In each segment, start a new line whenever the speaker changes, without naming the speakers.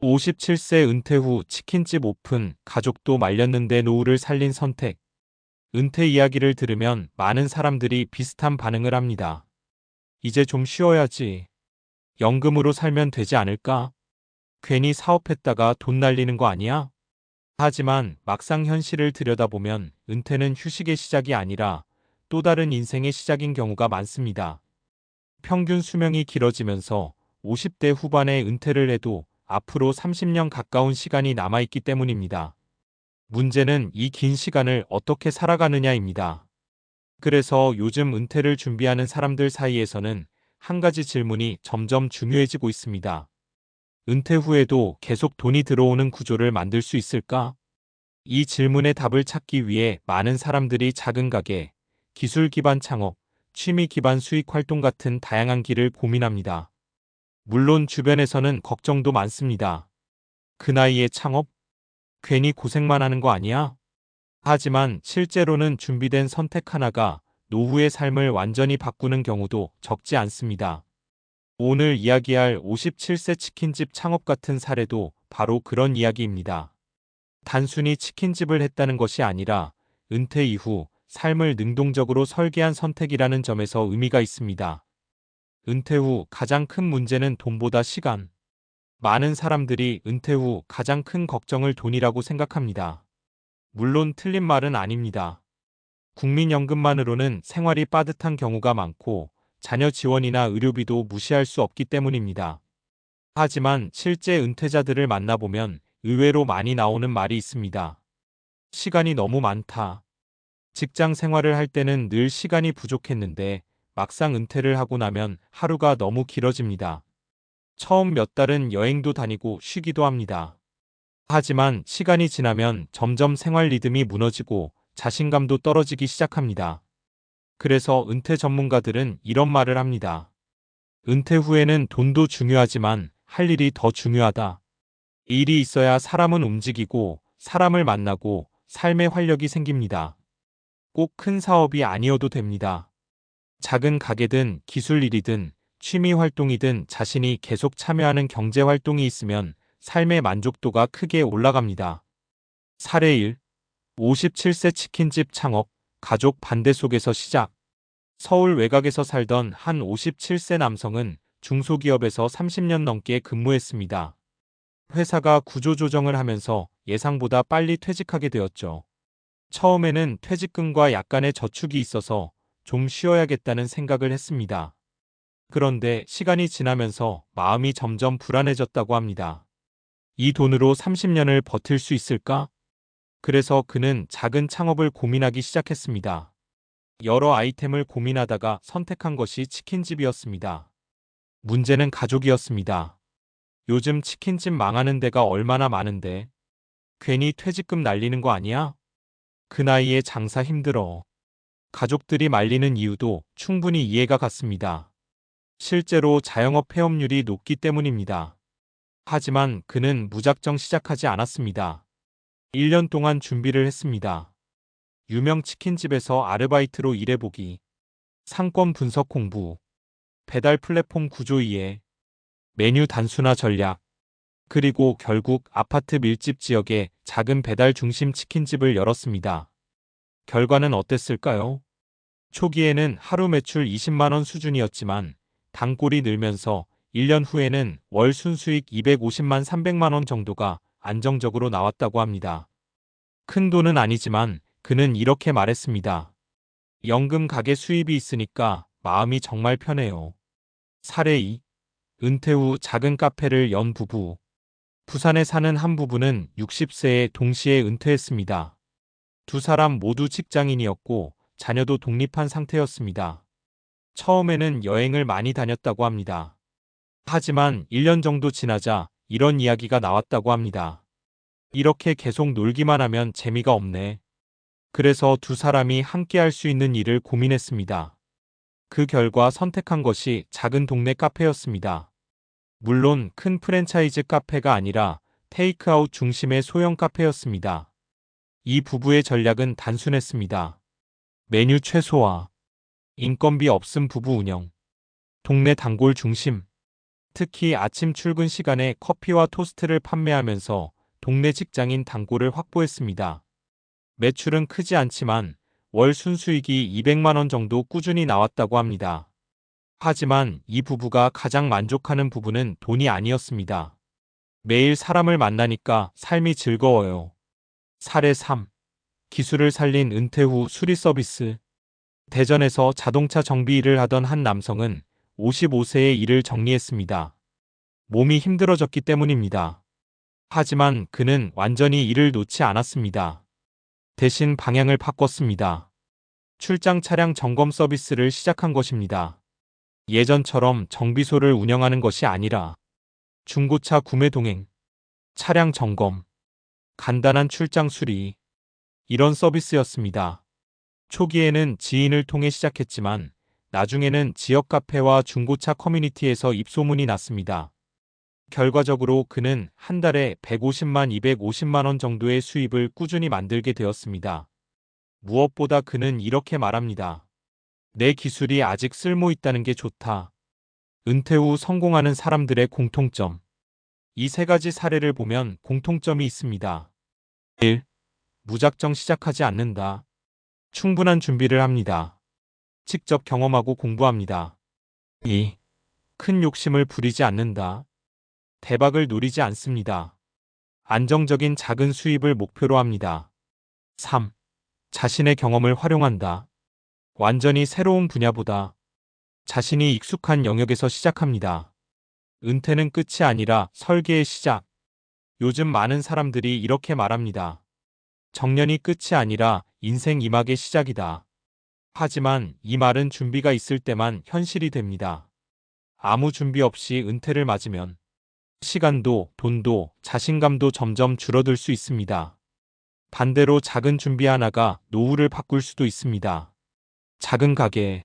57세 은퇴 후 치킨집 오픈, 가족도 말렸는데 노후를 살린 선택. 은퇴 이야기를 들으면 많은 사람들이 비슷한 반응을 합니다. 이제 좀 쉬어야지. 연금으로 살면 되지 않을까? 괜히 사업했다가 돈 날리는 거 아니야? 하지만 막상 현실을 들여다보면 은퇴는 휴식의 시작이 아니라 또 다른 인생의 시작인 경우가 많습니다. 평균 수명이 길어지면서 50대 후반에 은퇴를 해도 앞으로 30년 가까운 시간이 남아있기 때문입니다. 문제는 이 긴 시간을 어떻게 살아가느냐입니다. 그래서 요즘 은퇴를 준비하는 사람들 사이에서는 한 가지 질문이 점점 중요해지고 있습니다. 은퇴 후에도 계속 돈이 들어오는 구조를 만들 수 있을까? 이 질문의 답을 찾기 위해 많은 사람들이 작은 가게, 기술 기반 창업, 취미 기반 수익 활동 같은 다양한 길을 고민합니다. 물론 주변에서는 걱정도 많습니다. 그 나이에 창업? 괜히 고생만 하는 거 아니야? 하지만 실제로는 준비된 선택 하나가 노후의 삶을 완전히 바꾸는 경우도 적지 않습니다. 오늘 이야기할 57세 치킨집 창업 같은 사례도 바로 그런 이야기입니다. 단순히 치킨집을 했다는 것이 아니라 은퇴 이후 삶을 능동적으로 설계한 선택이라는 점에서 의미가 있습니다. 은퇴 후 가장 큰 문제는 돈보다 시간. 많은 사람들이 은퇴 후 가장 큰 걱정을 돈이라고 생각합니다. 물론 틀린 말은 아닙니다. 국민연금만으로는 생활이 빠듯한 경우가 많고 자녀 지원이나 의료비도 무시할 수 없기 때문입니다. 하지만 실제 은퇴자들을 만나보면 의외로 많이 나오는 말이 있습니다. 시간이 너무 많다. 직장 생활을 할 때는 늘 시간이 부족했는데 막상 은퇴를 하고 나면 하루가 너무 길어집니다. 처음 몇 달은 여행도 다니고 쉬기도 합니다. 하지만 시간이 지나면 점점 생활 리듬이 무너지고 자신감도 떨어지기 시작합니다. 그래서 은퇴 전문가들은 이런 말을 합니다. 은퇴 후에는 돈도 중요하지만 할 일이 더 중요하다. 일이 있어야 사람은 움직이고 사람을 만나고 삶의 활력이 생깁니다. 꼭 큰 사업이 아니어도 됩니다. 작은 가게든 기술 일이든 취미 활동이든 자신이 계속 참여하는 경제 활동이 있으면 삶의 만족도가 크게 올라갑니다. 사례 1. 57세 치킨집 창업, 가족 반대 속에서 시작. 서울 외곽에서 살던 한 57세 남성은 중소기업에서 30년 넘게 근무했습니다. 회사가 구조조정을 하면서 예상보다 빨리 퇴직하게 되었죠. 처음에는 퇴직금과 약간의 저축이 있어서 좀 쉬어야겠다는 생각을 했습니다. 그런데 시간이 지나면서 마음이 점점 불안해졌다고 합니다. 이 돈으로 30년을 버틸 수 있을까? 그래서 그는 작은 창업을 고민하기 시작했습니다. 여러 아이템을 고민하다가 선택한 것이 치킨집이었습니다. 문제는 가족이었습니다. 요즘 치킨집 망하는 데가 얼마나 많은데 괜히 퇴직금 날리는 거 아니야? 그 나이에 장사 힘들어. 가족들이 말리는 이유도 충분히 이해가 갔습니다. 실제로 자영업 폐업률이 높기 때문입니다. 하지만 그는 무작정 시작하지 않았습니다. 1년 동안 준비를 했습니다. 유명 치킨집에서 아르바이트로 일해보기, 상권 분석 공부, 배달 플랫폼 구조 이해, 메뉴 단순화 전략, 그리고 결국 아파트 밀집 지역에 작은 배달 중심 치킨집을 열었습니다. 결과는 어땠을까요? 초기에는 하루 매출 20만 원 수준이었지만 단골이 늘면서 1년 후에는 월 순수익 250만 300만 원 정도가 안정적으로 나왔다고 합니다. 큰 돈은 아니지만 그는 이렇게 말했습니다. 연금 가게 수입이 있으니까 마음이 정말 편해요. 사례 2. 은퇴 후 작은 카페를 연 부부. 부산에 사는 한 부부는 60세에 동시에 은퇴했습니다. 두 사람 모두 직장인이었고 자녀도 독립한 상태였습니다. 처음에는 여행을 많이 다녔다고 합니다. 하지만 1년 정도 지나자 이런 이야기가 나왔다고 합니다. 이렇게 계속 놀기만 하면 재미가 없네. 그래서 두 사람이 함께 할 수 있는 일을 고민했습니다. 그 결과 선택한 것이 작은 동네 카페였습니다. 물론 큰 프랜차이즈 카페가 아니라 테이크아웃 중심의 소형 카페였습니다. 이 부부의 전략은 단순했습니다. 메뉴 최소화, 인건비 없음 부부 운영, 동네 단골 중심. 특히 아침 출근 시간에 커피와 토스트를 판매하면서 동네 직장인 단골을 확보했습니다. 매출은 크지 않지만 월 순수익이 200만 원 정도 꾸준히 나왔다고 합니다. 하지만 이 부부가 가장 만족하는 부분은 돈이 아니었습니다. 매일 사람을 만나니까 삶이 즐거워요. 사례 3. 기술을 살린 은퇴 후 수리 서비스. 대전에서 자동차 정비 일을 하던 한 남성은 55세에 일을 정리했습니다. 몸이 힘들어졌기 때문입니다. 하지만 그는 완전히 일을 놓지 않았습니다. 대신 방향을 바꿨습니다. 출장 차량 점검 서비스를 시작한 것입니다. 예전처럼 정비소를 운영하는 것이 아니라 중고차 구매 동행, 차량 점검, 간단한 출장 수리, 이런 서비스였습니다. 초기에는 지인을 통해 시작했지만 나중에는 지역 카페와 중고차 커뮤니티에서 입소문이 났습니다. 결과적으로 그는 한 달에 150만 250만 원 정도의 수입을 꾸준히 만들게 되었습니다. 무엇보다 그는 이렇게 말합니다. 내 기술이 아직 쓸모 있다는 게 좋다. 은퇴 후 성공하는 사람들의 공통점. 이 세 가지 사례를 보면 공통점이 있습니다. 1. 무작정 시작하지 않는다. 충분한 준비를 합니다. 직접 경험하고 공부합니다. 2. 큰 욕심을 부리지 않는다. 대박을 노리지 않습니다. 안정적인 작은 수입을 목표로 합니다. 3. 자신의 경험을 활용한다. 완전히 새로운 분야보다 자신이 익숙한 영역에서 시작합니다. 은퇴는 끝이 아니라 설계의 시작. 요즘 많은 사람들이 이렇게 말합니다. 정년이 끝이 아니라 인생 2막의 시작이다. 하지만 이 말은 준비가 있을 때만 현실이 됩니다. 아무 준비 없이 은퇴를 맞으면 시간도, 돈도, 자신감도 점점 줄어들 수 있습니다. 반대로 작은 준비 하나가 노후를 바꿀 수도 있습니다. 작은 가게,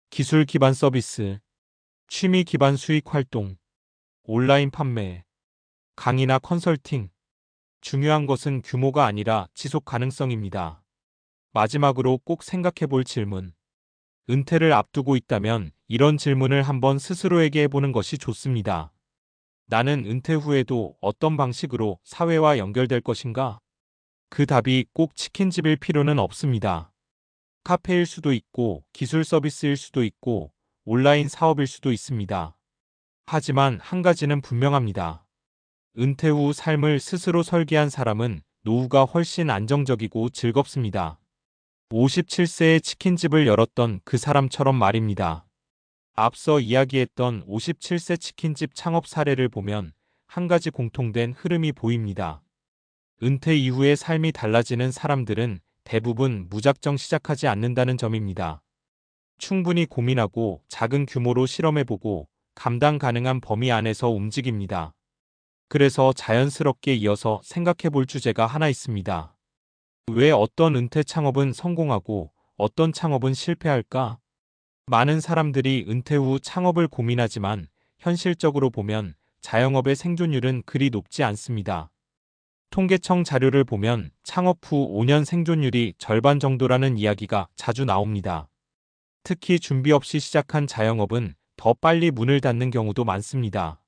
기술 기반 서비스, 취미 기반 수익 활동, 온라인 판매, 강의나 컨설팅. 중요한 것은 규모가 아니라 지속 가능성입니다. 마지막으로 꼭 생각해 볼 질문. 은퇴를 앞두고 있다면 이런 질문을 한번 스스로에게 해보는 것이 좋습니다. 나는 은퇴 후에도 어떤 방식으로 사회와 연결될 것인가? 그 답이 꼭 치킨집일 필요는 없습니다. 카페일 수도 있고 기술 서비스일 수도 있고 온라인 사업일 수도 있습니다. 하지만 한 가지는 분명합니다. 은퇴 후 삶을 스스로 설계한 사람은 노후가 훨씬 안정적이고 즐겁습니다. 57세에 치킨집을 열었던 그 사람처럼 말입니다. 앞서 이야기했던 57세 치킨집 창업 사례를 보면 한 가지 공통된 흐름이 보입니다. 은퇴 이후의 삶이 달라지는 사람들은 대부분 무작정 시작하지 않는다는 점입니다. 충분히 고민하고 작은 규모로 실험해보고 감당 가능한 범위 안에서 움직입니다. 그래서 자연스럽게 이어서 생각해볼 주제가 하나 있습니다. 왜 어떤 은퇴 창업은 성공하고 어떤 창업은 실패할까? 많은 사람들이 은퇴 후 창업을 고민하지만 현실적으로 보면 자영업의 생존율은 그리 높지 않습니다. 통계청 자료를 보면 창업 후 5년 생존율이 절반 정도라는 이야기가 자주 나옵니다. 특히 준비 없이 시작한 자영업은 더 빨리 문을 닫는 경우도 많습니다.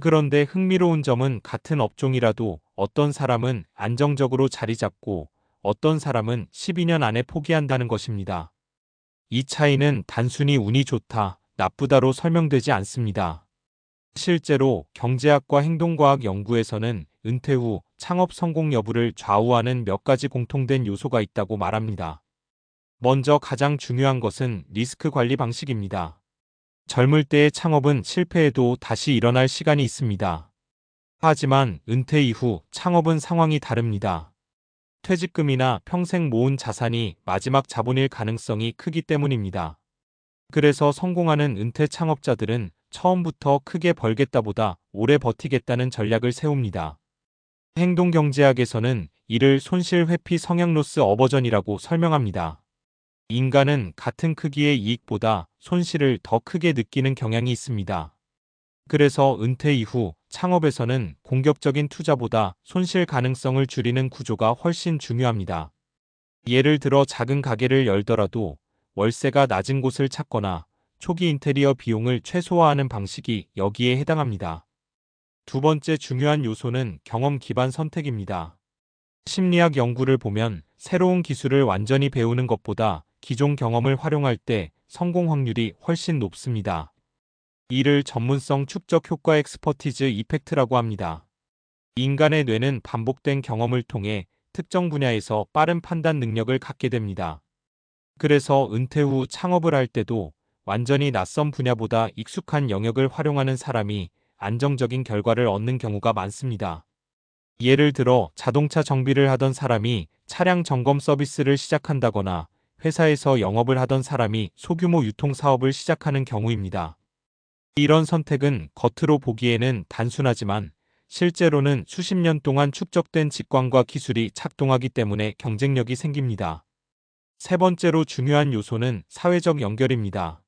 그런데 흥미로운 점은 같은 업종이라도 어떤 사람은 안정적으로 자리 잡고 어떤 사람은 12년 안에 포기한다는 것입니다. 이 차이는 단순히 운이 좋다, 나쁘다로 설명되지 않습니다. 실제로 경제학과 행동과학 연구에서는 은퇴 후 창업 성공 여부를 좌우하는 몇 가지 공통된 요소가 있다고 말합니다. 먼저 가장 중요한 것은 리스크 관리 방식입니다. 젊을 때의 창업은 실패해도 다시 일어날 시간이 있습니다. 하지만 은퇴 이후 창업은 상황이 다릅니다. 퇴직금이나 평생 모은 자산이 마지막 자본일 가능성이 크기 때문입니다. 그래서 성공하는 은퇴 창업자들은 처음부터 크게 벌겠다보다 오래 버티겠다는 전략을 세웁니다. 행동경제학에서는 이를 손실 회피 성향 로스 어버전이라고 설명합니다. 인간은 같은 크기의 이익보다 손실을 더 크게 느끼는 경향이 있습니다. 그래서 은퇴 이후 창업에서는 공격적인 투자보다 손실 가능성을 줄이는 구조가 훨씬 중요합니다. 예를 들어 작은 가게를 열더라도 월세가 낮은 곳을 찾거나 초기 인테리어 비용을 최소화하는 방식이 여기에 해당합니다. 두 번째 중요한 요소는 경험 기반 선택입니다. 심리학 연구를 보면 새로운 기술을 완전히 배우는 것보다 기존 경험을 활용할 때 성공 확률이 훨씬 높습니다. 이를 전문성 축적 효과 엑스퍼티즈 이펙트라고 합니다. 인간의 뇌는 반복된 경험을 통해 특정 분야에서 빠른 판단 능력을 갖게 됩니다. 그래서 은퇴 후 창업을 할 때도 완전히 낯선 분야보다 익숙한 영역을 활용하는 사람이 안정적인 결과를 얻는 경우가 많습니다. 예를 들어 자동차 정비를 하던 사람이 차량 점검 서비스를 시작한다거나 회사에서 영업을 하던 사람이 소규모 유통 사업을 시작하는 경우입니다. 이런 선택은 겉으로 보기에는 단순하지만 실제로는 수십 년 동안 축적된 직관과 기술이 작동하기 때문에 경쟁력이 생깁니다. 세 번째로 중요한 요소는 사회적 연결입니다.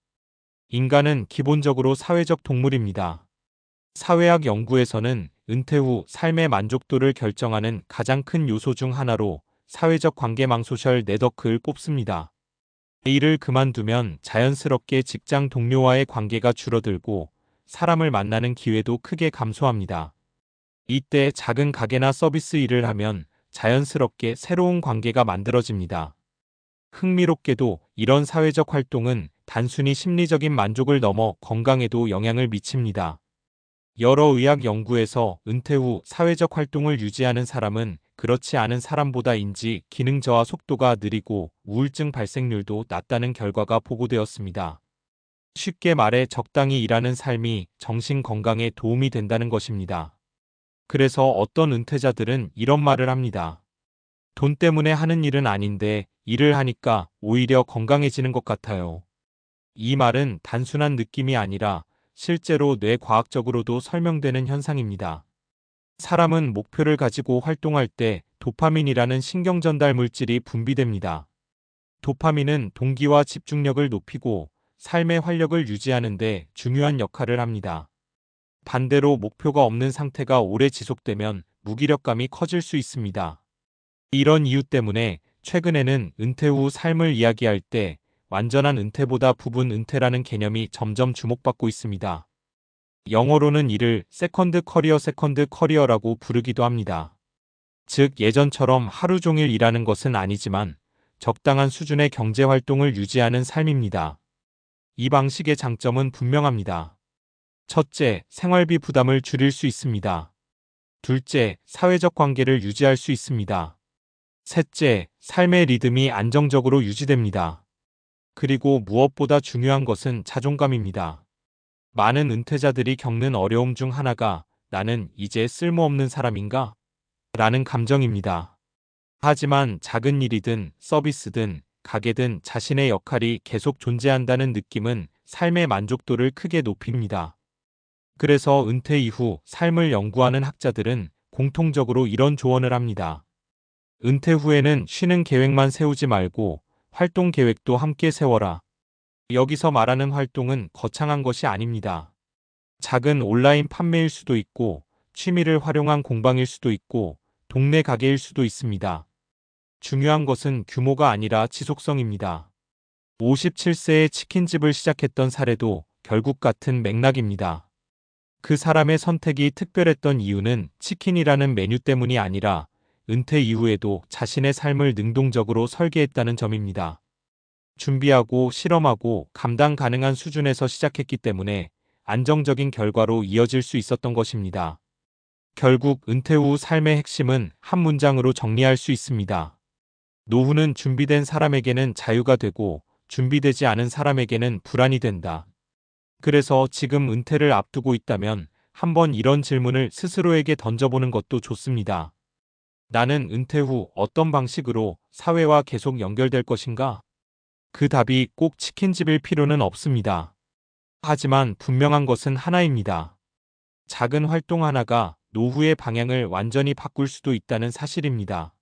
인간은 기본적으로 사회적 동물입니다. 사회학 연구에서는 은퇴 후 삶의 만족도를 결정하는 가장 큰 요소 중 하나로 사회적 관계망 소셜 네트워크를 꼽습니다. 일을 그만두면 자연스럽게 직장 동료와의 관계가 줄어들고 사람을 만나는 기회도 크게 감소합니다. 이때 작은 가게나 서비스 일을 하면 자연스럽게 새로운 관계가 만들어집니다. 흥미롭게도 이런 사회적 활동은 단순히 심리적인 만족을 넘어 건강에도 영향을 미칩니다. 여러 의학 연구에서 은퇴 후 사회적 활동을 유지하는 사람은 그렇지 않은 사람보다 인지 기능 저하 속도가 느리고 우울증 발생률도 낮다는 결과가 보고되었습니다. 쉽게 말해 적당히 일하는 삶이 정신 건강에 도움이 된다는 것입니다. 그래서 어떤 은퇴자들은 이런 말을 합니다. 돈 때문에 하는 일은 아닌데 일을 하니까 오히려 건강해지는 것 같아요. 이 말은 단순한 느낌이 아니라 실제로 뇌과학적으로도 설명되는 현상입니다. 사람은 목표를 가지고 활동할 때 도파민이라는 신경전달 물질이 분비됩니다. 도파민은 동기와 집중력을 높이고 삶의 활력을 유지하는 데 중요한 역할을 합니다. 반대로 목표가 없는 상태가 오래 지속되면 무기력감이 커질 수 있습니다. 이런 이유 때문에 최근에는 은퇴 후 삶을 이야기할 때 완전한 은퇴보다 부분 은퇴라는 개념이 점점 주목받고 있습니다. 영어로는 이를 세컨드 커리어라고 부르기도 합니다. 즉 예전처럼 하루 종일 일하는 것은 아니지만 적당한 수준의 경제 활동을 유지하는 삶입니다. 이 방식의 장점은 분명합니다. 첫째, 생활비 부담을 줄일 수 있습니다. 둘째, 사회적 관계를 유지할 수 있습니다. 셋째, 삶의 리듬이 안정적으로 유지됩니다. 그리고 무엇보다 중요한 것은 자존감입니다. 많은 은퇴자들이 겪는 어려움 중 하나가 나는 이제 쓸모없는 사람인가? 라는 감정입니다. 하지만 작은 일이든 서비스든 가게든 자신의 역할이 계속 존재한다는 느낌은 삶의 만족도를 크게 높입니다. 그래서 은퇴 이후 삶을 연구하는 학자들은 공통적으로 이런 조언을 합니다. 은퇴 후에는 쉬는 계획만 세우지 말고 활동 계획도 함께 세워라. 여기서 말하는 활동은 거창한 것이 아닙니다. 작은 온라인 판매일 수도 있고 취미를 활용한 공방일 수도 있고 동네 가게일 수도 있습니다. 중요한 것은 규모가 아니라 지속성입니다. 57세에 치킨집을 시작했던 사례도 결국 같은 맥락입니다. 그 사람의 선택이 특별했던 이유는 치킨이라는 메뉴 때문이 아니라 은퇴 이후에도 자신의 삶을 능동적으로 설계했다는 점입니다. 준비하고 실험하고 감당 가능한 수준에서 시작했기 때문에 안정적인 결과로 이어질 수 있었던 것입니다. 결국 은퇴 후 삶의 핵심은 한 문장으로 정리할 수 있습니다. 노후는 준비된 사람에게는 자유가 되고 준비되지 않은 사람에게는 불안이 된다. 그래서 지금 은퇴를 앞두고 있다면 한번 이런 질문을 스스로에게 던져보는 것도 좋습니다. 나는 은퇴 후 어떤 방식으로 사회와 계속 연결될 것인가? 그 답이 꼭 치킨집일 필요는 없습니다. 하지만 분명한 것은 하나입니다. 작은 활동 하나가 노후의 방향을 완전히 바꿀 수도 있다는 사실입니다.